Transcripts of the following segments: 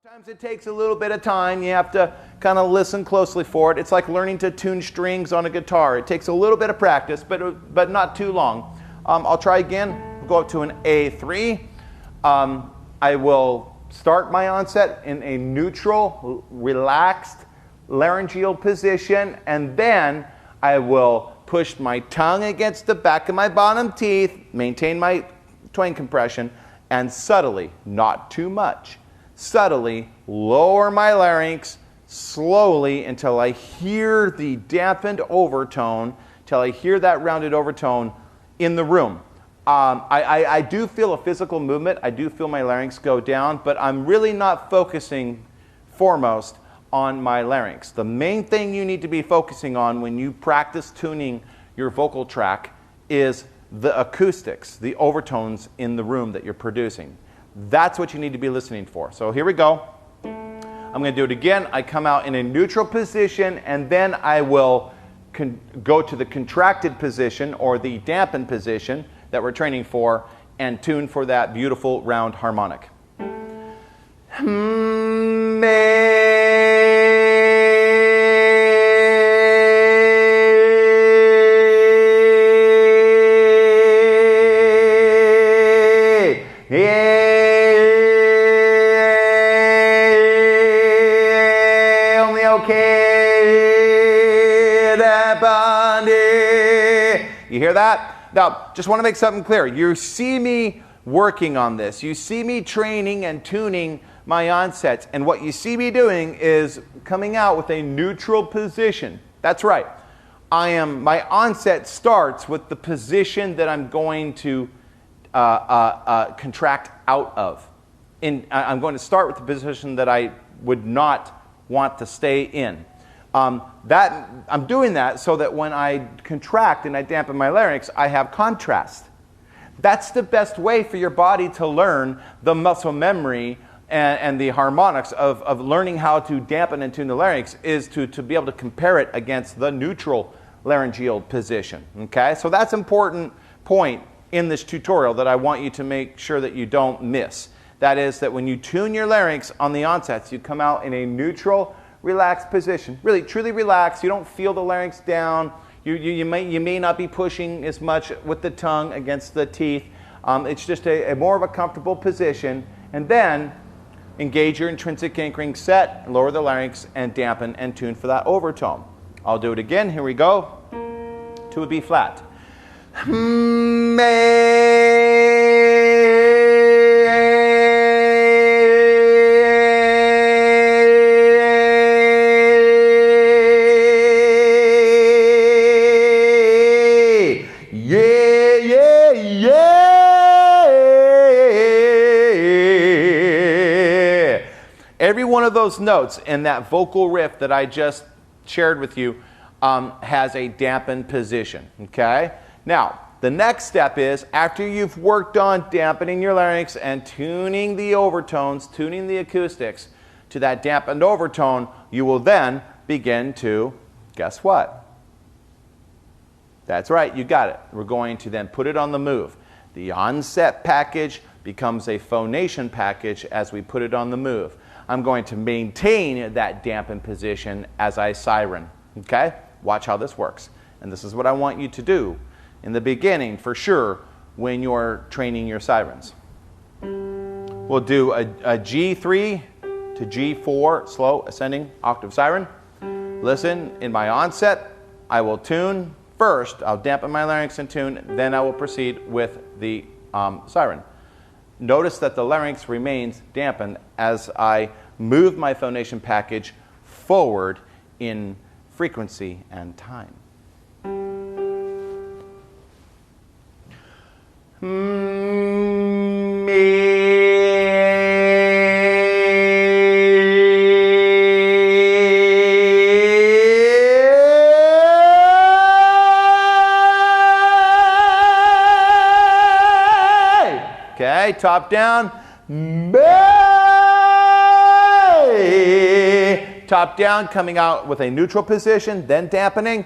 Sometimes it takes a little bit of time. You have to kind of listen closely for it. It's like learning to tune strings on a guitar. It takes a little bit of practice, but not too long. I'll try again. Go up to an A3. I will start my onset in a neutral, relaxed laryngeal position, and then I will push my tongue against the back of my bottom teeth, maintain my twang compression, and subtly, not too much, subtly lower my larynx slowly until I hear the dampened overtone, till I hear that rounded overtone in the room. I do feel a physical movement. I do feel my larynx go down, but I'm really not focusing foremost on my larynx. The main thing you need to be focusing on when you practice tuning your vocal track is the acoustics, the overtones in the room that you're producing. That's what you need to be listening for. So here we go. I'm going to do it again. I come out in a neutral position, and then I will go to the contracted position or the dampened position that we're training for and tune for that beautiful round harmonic. You hear that? Now, just want to make something clear. You see me working on this. You see me training and tuning my onsets. And what you see me doing is coming out with a neutral position. That's right. My onset starts with the position that I'm going to contract out of. I'm going to start with the position that I would not want to stay in. I'm doing that so that when I contract and I dampen my larynx, I have contrast. That's the best way for your body to learn the muscle memory and the harmonics of learning how to dampen and tune the larynx is to be able to compare it against the neutral laryngeal position. Okay? So that's an important point in this tutorial that I want you to make sure that you don't miss. That is that when you tune your larynx on the onsets, you come out in a neutral, relaxed position. Really, truly relaxed. You don't feel the larynx down. You may not be pushing as much with the tongue against the teeth. It's just a more of a comfortable position. And then engage your intrinsic anchoring set, lower the larynx, and dampen and tune for that overtone. I'll do it again. Here we go. To a B flat. Every one of those notes in that vocal riff that I just shared with you has a dampened position, okay? Now, the next step is, after you've worked on dampening your larynx and tuning the overtones, tuning the acoustics to that dampened overtone, you will then begin to, guess what? That's right, you got it. We're going to then put it on the move. The onset package becomes a phonation package as we put it on the move. I'm going to maintain that dampened position as I siren. Okay? Watch how this works. And this is what I want you to do in the beginning, for sure, when you're training your sirens. We'll do a G3 to G4 slow ascending octave siren. Listen, in my onset, I will tune first. I'll dampen my larynx and tune, then I will proceed with the siren. Notice that the larynx remains dampened as I move my phonation package forward in frequency and time. Okay, top down. Top down, coming out with a neutral position, then dampening.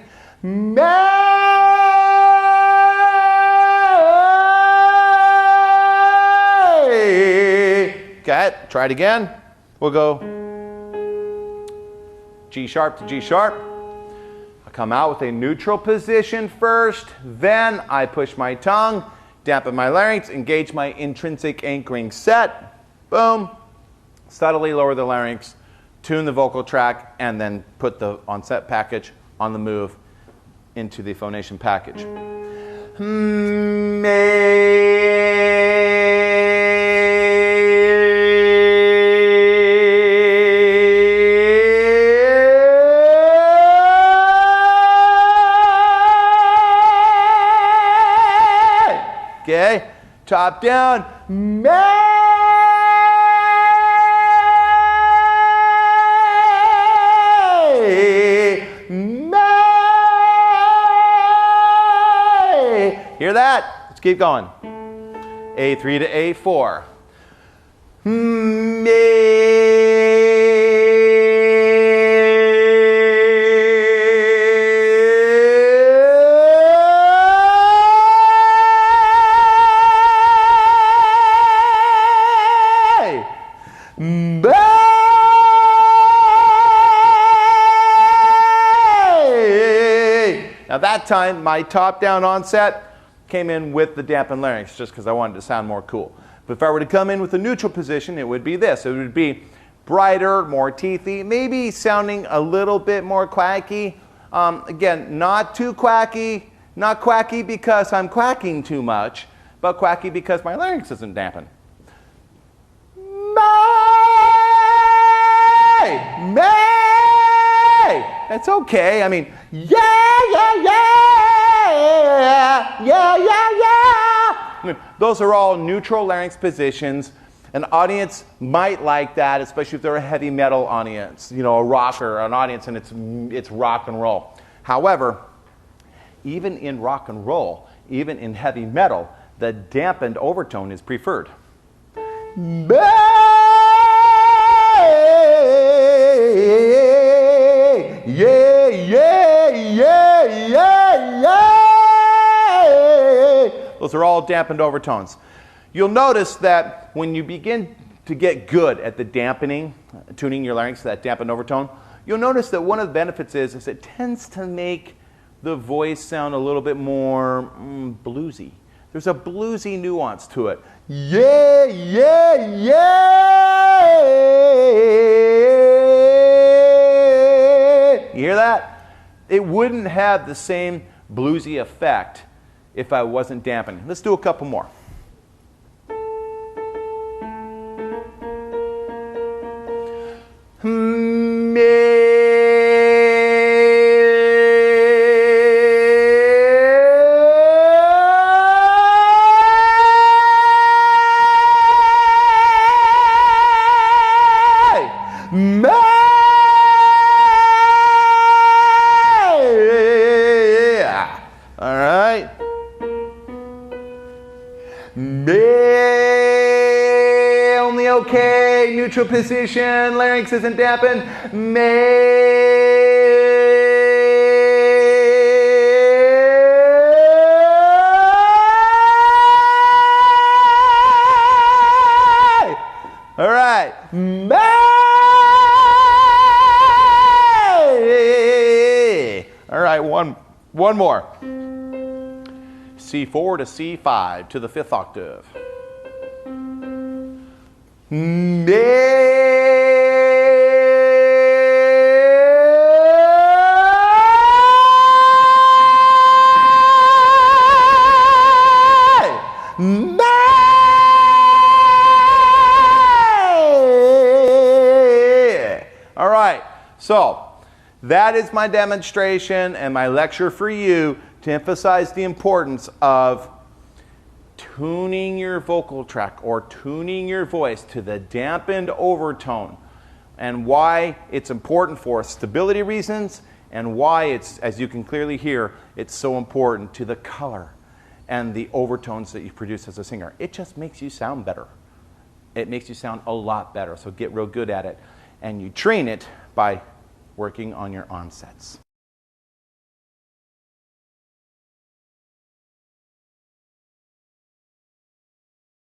Okay, try it again. We'll go G sharp to G sharp. I come out with a neutral position first, then I push my tongue, dampen my larynx, engage my intrinsic anchoring set. Boom. Subtly lower the larynx, tune the vocal track, and then put the on-set package on the move into the phonation package. Okay, top down. Hear that? Let's keep going. A3 to A4. Now that time, my top-down onset came in with the dampened larynx just because I wanted to sound more cool. But if I were to come in with a neutral position, it would be this. It would be brighter, more teethy, maybe sounding a little bit more quacky. Again, not too quacky, not quacky because I'm quacking too much, but quacky because my larynx isn't dampened. That's okay. I mean, yeah. I mean, those are all neutral larynx positions. An audience might like that, especially if they're a heavy metal audience, you know, a rocker, an audience, and it's rock and roll. However, even in rock and roll, even in heavy metal, the dampened overtone is preferred. Those are all dampened overtones. You'll notice that when you begin to get good at the dampening, tuning your larynx to that dampened overtone, you'll notice that one of the benefits is it tends to make the voice sound a little bit more bluesy. There's a bluesy nuance to it. Yeah. You hear that? It wouldn't have the same bluesy effect if I wasn't dampening. Let's do a couple more. All right. Only okay. Neutral position. Larynx isn't dampened. All right. All right, one more. C4 to C5 to the 5th octave. All right, so that is my demonstration and my lecture for you to emphasize the importance of tuning your vocal track or tuning your voice to the dampened overtone, and why it's important for stability reasons, and why it's, as you can clearly hear, it's so important to the color and the overtones that you produce as a singer. It just makes you sound better. It makes you sound a lot better, so get real good at it. And you train it by working on your onsets.